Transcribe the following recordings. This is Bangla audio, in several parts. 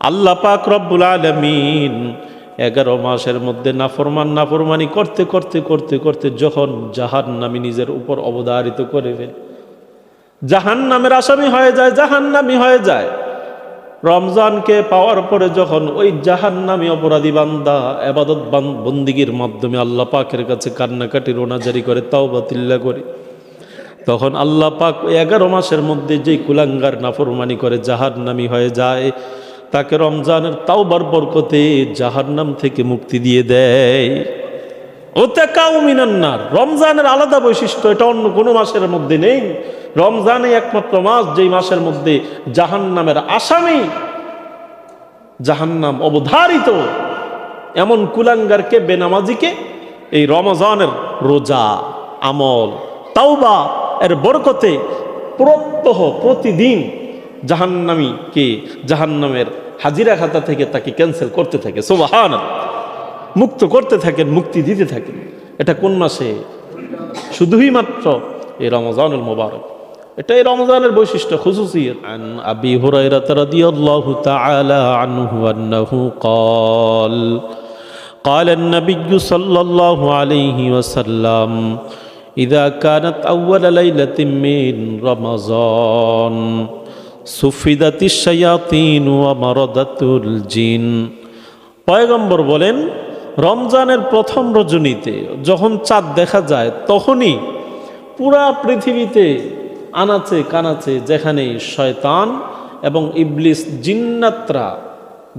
আল্লাহ পাক রব্বুল আলামিন 11 মাসের মধ্যে নাফরমানি করতে করতে করতে করতে যখন জাহান্নামী নিজের উপর অবধারিত করে ফেলে, জাহান্নামের আসামি হয়ে যায়, জাহান্নামী হয়ে যায়। রমজানকে পাওয়ার পরে যখন ওই জাহান্নামী অপরাধী বান্দা ইবাদত বন্দিগির মাধ্যমে আল্লাহ পাকের কাছে কান্নাকাটি রোনাজারি করে, তাওবাতিল্লাহ করে, তখন আল্লাহ পাক 11 মাসের মধ্যে যেই কুলাঙ্গার নাফরমানি করে জাহান্নামী হয়ে যায়, তাকে রমজানের তাওবার বরকতে জাহান্নাম থেকে মুক্তি দিয়ে দেয়। ওতাকাউ মিনান নার, রমজানের আলাদা বৈশিষ্ট্য, এটা অন্য কোনো মাসের মধ্যে নেই। রমজানে একমাত্র মাস যেই মাসের মধ্যে জাহান্নামের আসামি, জাহান্নাম অবধারিত এমন কুলাঙ্গারকে, বেনামাজিকে এই রমজানের রোজা, আমল, তাওবা এর বরকতে প্রত্যহ প্রতিদিন জাহান্নামীকে জাহান্নামের হাজিরা খাতা থেকে তাকে ক্যান্সেল করতে থাকে, সুবহানাল্লাহ, মুক্ত করতে থাকেন, মুক্তি দিতে থাকেন। এটা কোন মাসে? শুধুই মাত্র এই রমজানুল মুবারক। এটা এই রমজানের বৈশিষ্ট্য, খুসুসিয়ত। আন আবি হুরায়রা রাদিয়াল্লাহু তাআলা আনহু আন্নাহু قال قال النبي صلى الله عليه وسلم إذا كانت أول ليلة من رمضان سفدت الشياطين ومرضت الجن। পয়গম্বর বলেন, রমজানের প্রথম রজনীতে যখন চাঁদ দেখা যায়, তখনই পুরা পৃথিবীতে আনাচে কানাচে যেখানে শয়তান এবং ইবলিস জিন্নাতরা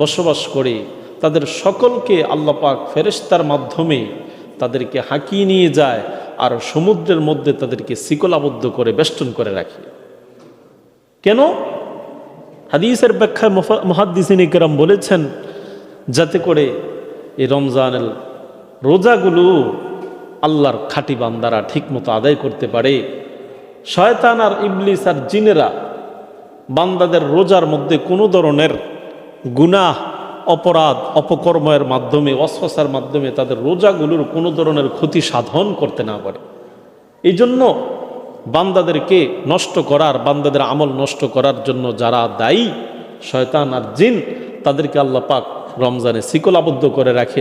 বসবাস করে, তাদের সকলকে আল্লাহ পাক ফেরেশতার মাধ্যমে তাদেরকে হাঁকিয়ে নিয়ে যায় আর সমুদ্রের মধ্যে তাদেরকে শিকলাবদ্ধ করে বেষ্টন করে রাখে। কেন? হাদিসের ব্যাখ্যায় মুহাদ্দিসিনে কেরাম বলেছেন, যাতে করে এই রমজানের রোজাগুলো আল্লাহর খাঁটি বান্দারা ঠিকমতো আদায় করতে পারে। শয়তান আর ইবলিস আর জিনেরা বান্দাদের রোজার মধ্যে কোনো ধরনের গুনাহ, অপরাধ, অপকর্মের মাধ্যমে, ওয়াসওয়াসার মাধ্যমে তাদের রোজাগুলোর কোনো ধরনের ক্ষতি সাধন করতে না পারে। এই জন্য বান্দাদেরকে নষ্ট করার, বান্দাদের আমল নষ্ট করার জন্য যারা দায়ী, শয়তান আর জিন, তাদেরকে আল্লাহ পাক রমজানে শিকলাবদ্ধ করে রাখে,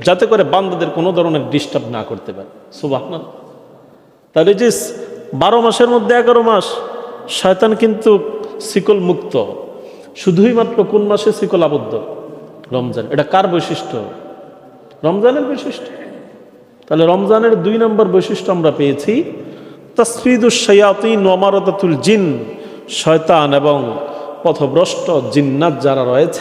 যাতে করে বান্দাদের কোনো ধরনের ডিস্টার্ব না করতে পারে। সুবহানাল্লাহ। তাহলে যে 12 মাসের মধ্যে 11 মাস শয়তান কিন্তু শিকল মুক্ত, শুধুই মাত্র কোন মাসে শিকলাবদ্ধ? রমজান। এটা কার বৈশিষ্ট্য? রমজানের বৈশিষ্ট্য। তাহলে রমজানের 2 নম্বর বৈশিষ্ট্য আমরা পেয়েছি, তাসফিদুশ শায়াতিন ওয়া মারাদাতুল জিন, শয়তান এবং পথভ্রষ্ট জিন্নাত যারা রয়েছে